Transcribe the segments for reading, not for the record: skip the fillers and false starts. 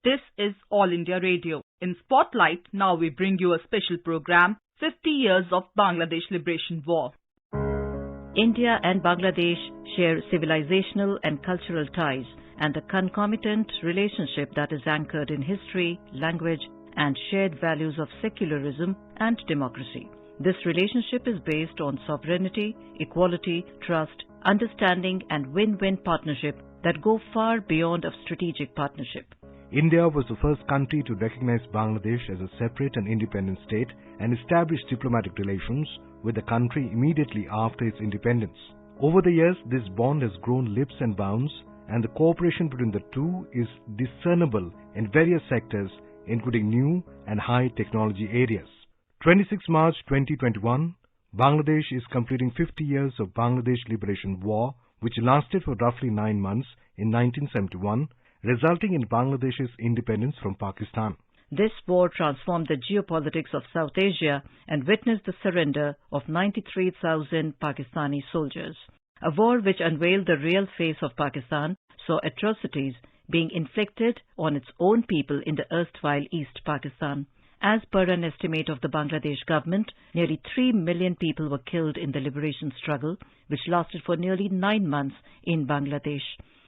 This is All India Radio. In Spotlight, now we bring you a special program, 50 Years of Bangladesh Liberation War. India and Bangladesh share civilizational and cultural ties and a concomitant relationship that is anchored in history, language, and shared values of secularism and democracy. This relationship is based on sovereignty, equality, trust, understanding, and win-win partnership that go far beyond a strategic partnership. India was the first country to recognize Bangladesh as a separate and independent state and establish diplomatic relations with the country immediately after its independence. Over the years, this bond has grown leaps and bounds, and the cooperation between the two is discernible in various sectors, including new and high technology areas. 26 March 2021, Bangladesh is completing 50 years of Bangladesh Liberation War, which lasted for roughly 9 months in 1971, resulting in Bangladesh's independence from Pakistan. This war transformed the geopolitics of South Asia and witnessed the surrender of 93,000 Pakistani soldiers. A war which unveiled the real face of Pakistan saw atrocities being inflicted on its own people in the erstwhile East Pakistan. As per an estimate of the Bangladesh government, nearly 3 million people were killed in the liberation struggle, which lasted for nearly 9 months in Bangladesh.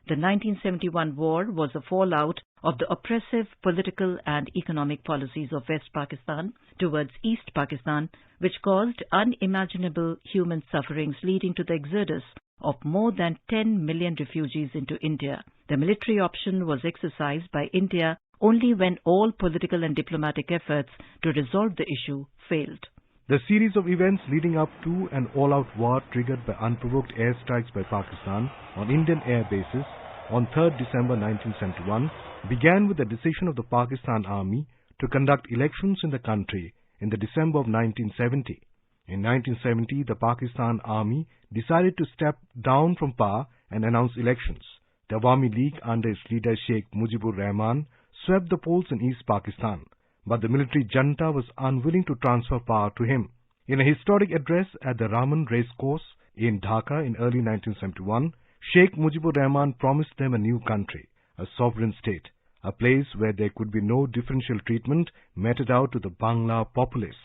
The 1971 war was a fallout of the oppressive political and economic policies of West Pakistan towards East Pakistan, which caused unimaginable human sufferings, leading to the exodus of more than 10 million refugees into India. The military option was exercised by India only when all political and diplomatic efforts to resolve the issue failed. The series of events leading up to an all-out war triggered by unprovoked airstrikes by Pakistan on Indian air bases on 3rd December 1971 began with the decision of the Pakistan Army to conduct elections in the country in the December of 1970. In 1970, the Pakistan Army decided to step down from power and announce elections. The Awami League under its leader Sheikh Mujibur Rahman swept the polls in East Pakistan, but the military junta was unwilling to transfer power to him. In a historic address at the Raman Racecourse in Dhaka in early 1971, Sheikh Mujibur Rahman promised them a new country, a sovereign state, a place where there could be no differential treatment meted out to the Bangla populace.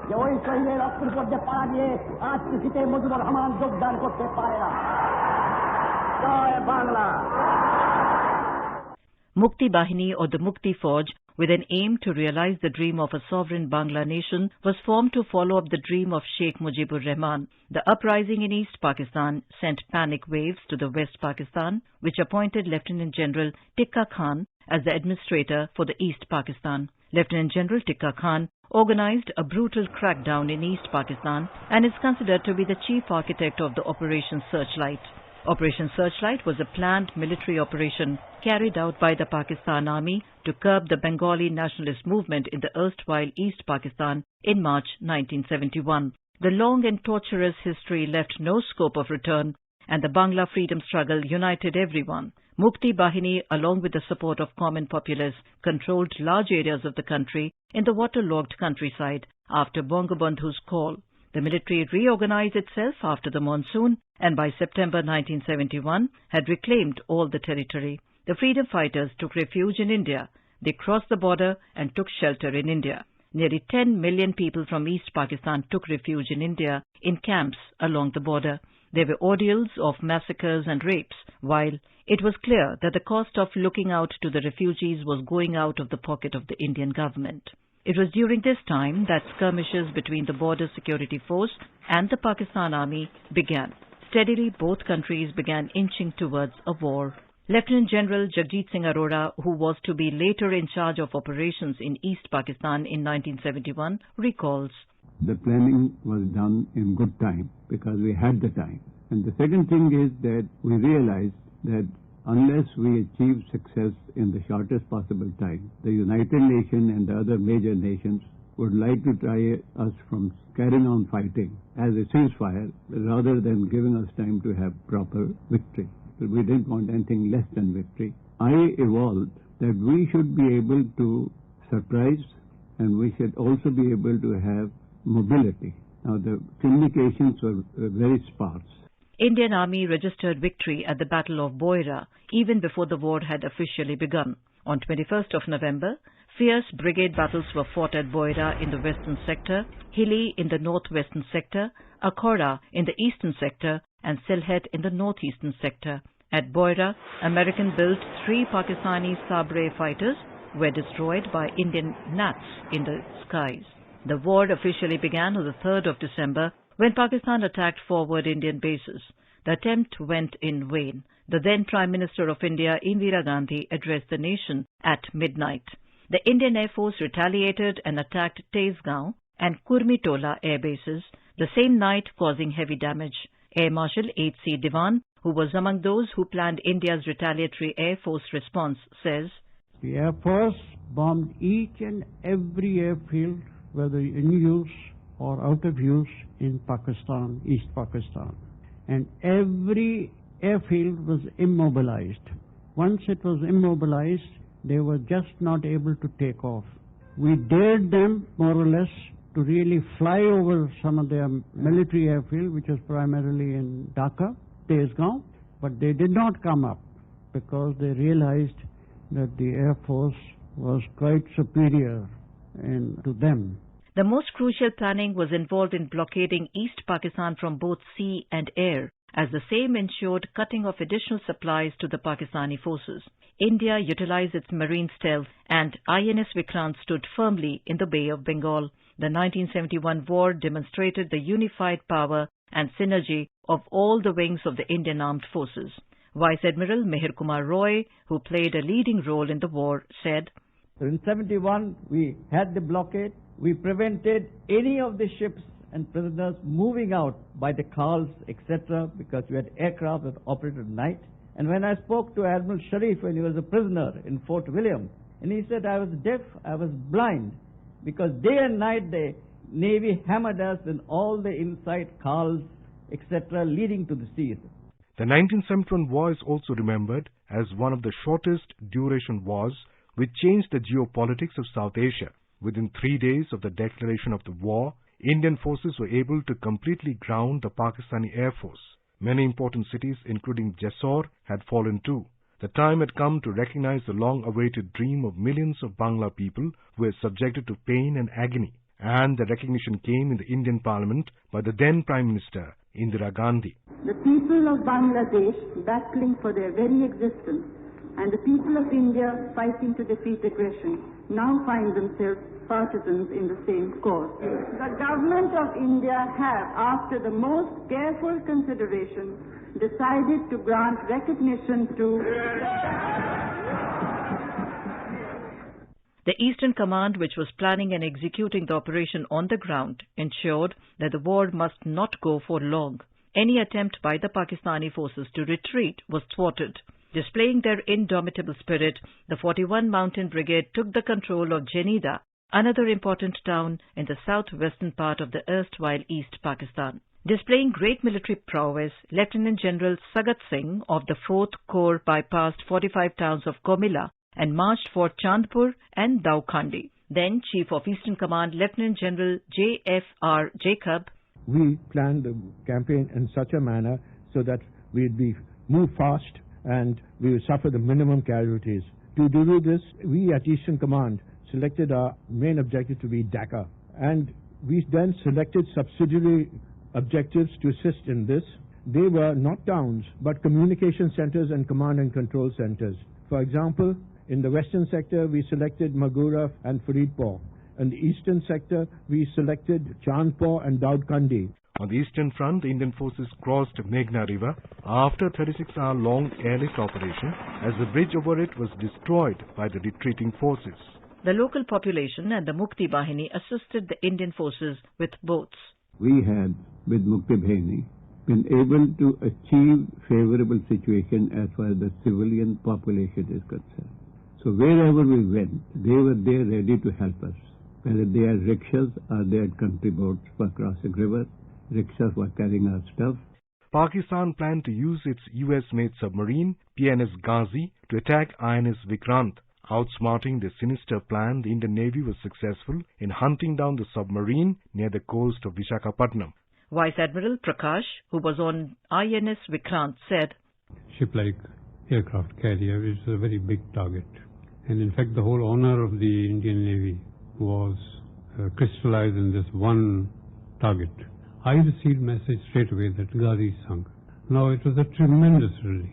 যে ওই শহীদের রক্তের উপর যে পাড়া দিয়ে আজ কৃষিতে মুজিবুর রহমান যোগদান করতে পারে না। জয় Bangla. Mukti Bahini, or the Mukti Forge, with an aim to realize the dream of a sovereign Bangla nation, was formed to follow up the dream of Sheikh Mujibur Rahman. The uprising in East Pakistan sent panic waves to the West Pakistan, which appointed Lieutenant General Tikka Khan as the administrator for the East Pakistan. Lieutenant General Tikka Khan organized a brutal crackdown in East Pakistan and is considered to be the chief architect of the Operation Searchlight. Operation Searchlight was a planned military operation carried out by the Pakistan Army to curb the Bengali nationalist movement in the erstwhile East Pakistan in March 1971. The long and torturous history left no scope of return, and the Bangla freedom struggle united everyone. Mukti Bahini, along with the support of common populace, controlled large areas of the country in the waterlogged countryside after Bangabandhu's call. The military reorganized itself after the monsoon and by September 1971 had reclaimed all the territory. The freedom fighters took refuge in India. They crossed the border and took shelter in India. Nearly 10 million people from East Pakistan took refuge in India in camps along the border. There were ordeals of massacres and rapes, while it was clear that the cost of looking out to the refugees was going out of the pocket of the Indian government. It was during this time that skirmishes between the Border Security Force and the Pakistan Army began. Steadily, both countries began inching towards a war. Lieutenant General Jagjit Singh Arora, who was to be later in charge of operations in East Pakistan in 1971, recalls, "The planning was done in good time because we had the time. And the second thing is that we realized that unless we achieve success in the shortest possible time, the United Nations and the other major nations would like to try us from carrying on fighting as a ceasefire rather than giving us time to have proper victory. We didn't want anything less than victory. I evolved that we should be able to surprise and we should also be able to have mobility. Now the communications were very sparse. Indian Army registered victory at the Battle of Boira even before the war had officially begun. On 21st of November, fierce brigade battles were fought at Boira in the western sector, Hilli in the northwestern sector, Akhora in the eastern sector, and Sylhet in the northeastern sector. At Boira, American-built 3 Pakistani Sabre fighters were destroyed by Indian Nats in the skies. The war officially began on the 3rd of December when Pakistan attacked forward Indian bases. The attempt went in vain. The then Prime Minister of India, Indira Gandhi, addressed the nation at midnight. The Indian Air Force retaliated and attacked Tezgaon and Kurmitola air bases the same night, causing heavy damage. Air Marshal H.C. Diwan, who was among those who planned India's retaliatory Air Force response, says, "The Air Force bombed each and every airfield, whether in use or out of use, in Pakistan, East Pakistan. And every airfield was immobilized. Once it was immobilized, they were just not able to take off. We dared them, more or less, to really fly over some of their military airfield, which was primarily in Dhaka, Tezgaon, but they did not come up because they realized that the Air Force was quite superior to them." The most crucial planning was involved in blockading East Pakistan from both sea and air, as the same ensured cutting off additional supplies to the Pakistani forces. India utilized its marine stealth, and INS Vikrant stood firmly in the Bay of Bengal. The 1971 war demonstrated the unified power and synergy of all the wings of the Indian Armed Forces. Vice Admiral Mihir Kumar Roy, who played a leading role in the war, said, "So in 71, we had the blockade. We prevented any of the ships and prisoners moving out by the khals, etc., because we had aircraft that operated at night. And when I spoke to Admiral Sharif when he was a prisoner in Fort William, and he said, I was deaf, I was blind, because day and night the Navy hammered us in all the inside khals, etc., leading to the seas." The 1971 war is also remembered as one of the shortest duration wars which changed the geopolitics of South Asia. Within 3 days of the declaration of the war, Indian forces were able to completely ground the Pakistani Air Force. Many important cities, including Jessore, had fallen too. The time had come to recognize the long-awaited dream of millions of Bangla people who were subjected to pain and agony. And the recognition came in the Indian Parliament by the then Prime Minister, Indira Gandhi. "The people of Bangladesh battling for their very existence and the people of India fighting to defeat aggression now find themselves partisans in the same cause. The government of India have, after the most careful consideration, decided to grant recognition to..." The Eastern Command, which was planning and executing the operation on the ground, ensured that the war must not go for long. Any attempt by the Pakistani forces to retreat was thwarted. Displaying their indomitable spirit, the 41 Mountain Brigade took the control of Jenida, another important town in the southwestern part of the erstwhile East Pakistan. Displaying great military prowess, Lieutenant General Sagat Singh of the 4th Corps bypassed 45 towns of Komila and marched for Chandpur and Daukhandi. Then Chief of Eastern Command Lieutenant General J.F.R. Jacob. "We planned the campaign in such a manner so that we'd move fast and we would suffer the minimum casualties. To do this, we at Eastern Command selected our main objective to be Dhaka, and we then selected subsidiary objectives to assist in this. They were not towns, but communication centers and command and control centers. For example, in the western sector, we selected Magura and Faridpur. In the eastern sector, we selected Chandpur and Daudkhandi. On the eastern front, the Indian forces crossed Meghna River after a 36-hour-long airlift operation, as the bridge over it was destroyed by the retreating forces. The local population and the Mukti Bahini assisted the Indian forces with boats. We had, with Mukti Bahini, been able to achieve favorable situation as far as the civilian population is concerned. So wherever we went, they were there ready to help us. Whether they are rickshaws or they had country boats for crossing river, rickshaws for carrying our stuff. Pakistan planned to use its US-made submarine, PNS Ghazi, to attack INS Vikrant. Outsmarting the sinister plan, the Indian Navy was successful in hunting down the submarine near the coast of Visakhapatnam. Vice Admiral Prakash, who was on INS Vikrant, said, "Ship-like aircraft carrier is a very big target. And in fact, the whole honor of the Indian Navy was crystallized in this one target. I received message straight away that Ghazi sunk. Now it was a tremendous relief."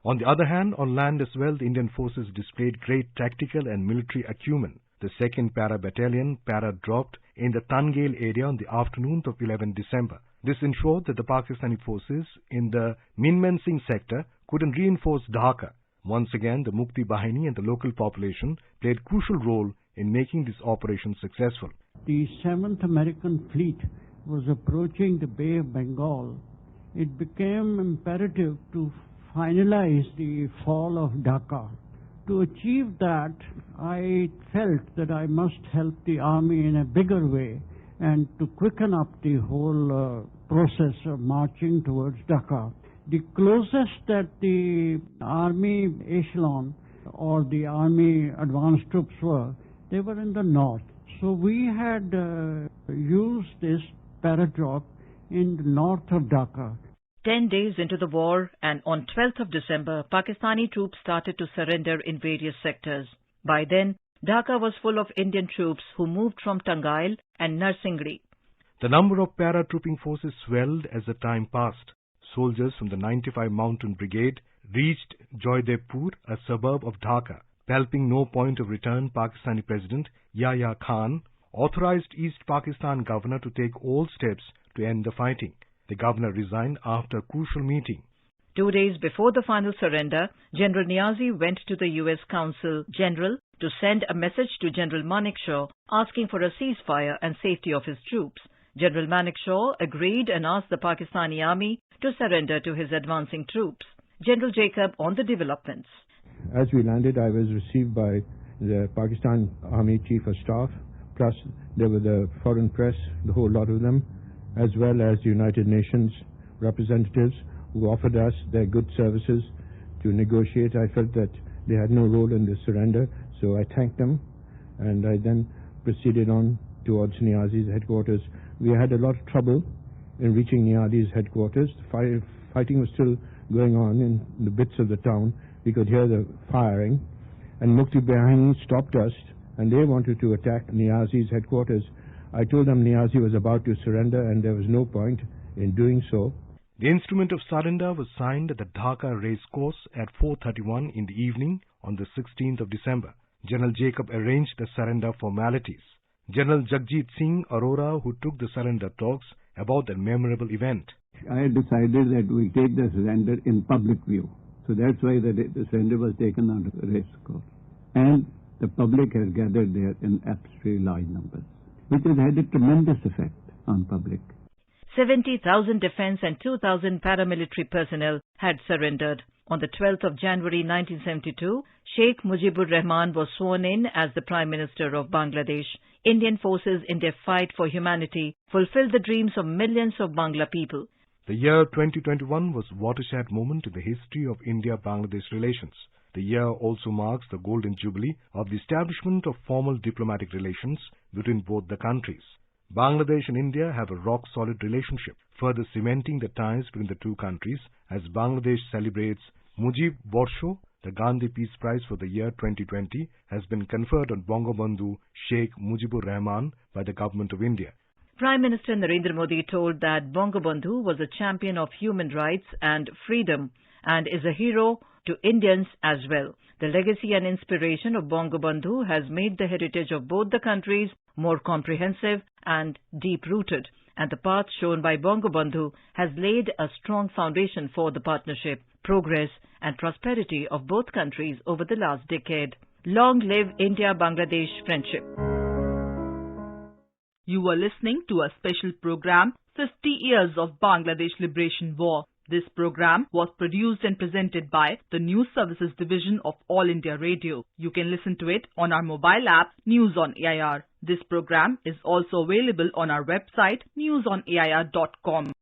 On the other hand, on land as well, the Indian forces displayed great tactical and military acumen. The 2nd Para Battalion para-dropped in the Tangale area on the afternoon of 11 December. This ensured that the Pakistani forces in the Minman Singh sector couldn't reinforce Dhaka. Once again, the Mukti Bahini and the local population played a crucial role in making this operation successful. The 7th American Fleet was approaching the Bay of Bengal. It became imperative to finalize the fall of Dhaka. To achieve that, I felt that I must help the army in a bigger way and to quicken up the whole process of marching towards Dhaka. The closest that the army echelon or the army advanced troops were, they were in the north. So we had used this paradrop in the north of Dhaka. 10 days into the war, and on 12th of December, Pakistani troops started to surrender in various sectors. By then, Dhaka was full of Indian troops who moved from Tangail and Narsingdi. The number of paratrooping forces swelled as the time passed. Soldiers from the 95 Mountain Brigade reached Joydepur, a suburb of Dhaka. Palping no point of return, Pakistani President Yahya Khan authorized East Pakistan governor to take all steps to end the fighting. The governor resigned after a crucial meeting. 2 days before the final surrender, General Niazi went to the U.S. Consul General to send a message to General Manekshaw asking for a ceasefire and safety of his troops. General Manekshaw agreed and asked the Pakistani army to surrender to his advancing troops. General Jacob on the developments. As we landed, I was received by the Pakistan Army Chief of Staff, plus there were the foreign press, the whole lot of them, as well as the United Nations representatives who offered us their good services to negotiate. I felt that they had no role in this surrender, so I thanked them, and I then proceeded on towards Niazi's headquarters. We had a lot of trouble in reaching Niazi's headquarters. Fighting was still going on in the bits of the town. We could hear the firing, and Mukti Bahini stopped us, and they wanted to attack Niazi's headquarters. I told them Niazi was about to surrender and there was no point in doing so. The instrument of surrender was signed at the Dhaka race course at 4:31 in the evening on the 16th of December. General Jacob arranged the surrender formalities. General Jagjit Singh Arora, who took the surrender talks about the memorable event. I had decided that we take the surrender in public view. So that's why the surrender was taken on the race course. And the public has gathered there in absolutely large numbers, which has had a tremendous effect on public. 70,000 defense and 2,000 paramilitary personnel had surrendered. On the 12th of January 1972, Sheikh Mujibur Rahman was sworn in as the Prime Minister of Bangladesh. Indian forces in their fight for humanity fulfilled the dreams of millions of Bangla people. The year 2021 was a watershed moment in the history of India-Bangladesh relations. The year also marks the golden jubilee of the establishment of formal diplomatic relations between both the countries. Bangladesh and India have a rock-solid relationship, further cementing the ties between the two countries as Bangladesh celebrates Mujib Borsho. The Gandhi Peace Prize for the year 2020 has been conferred on Bangabandhu Sheikh Mujibur Rahman by the Government of India. Prime Minister Narendra Modi told that Bangabandhu was a champion of human rights and freedom and is a hero to Indians as well. The legacy and inspiration of Bangabandhu has made the heritage of both the countries more comprehensive and deep-rooted, and the path shown by Bangabandhu has laid a strong foundation for the partnership, progress and prosperity of both countries over the last decade. Long live India-Bangladesh friendship. You were listening to a special program, 50 Years of Bangladesh Liberation War. This program was produced and presented by the News Services Division of All India Radio. You can listen to it on our mobile app, News on AIR. This program is also available on our website, newsonair.com.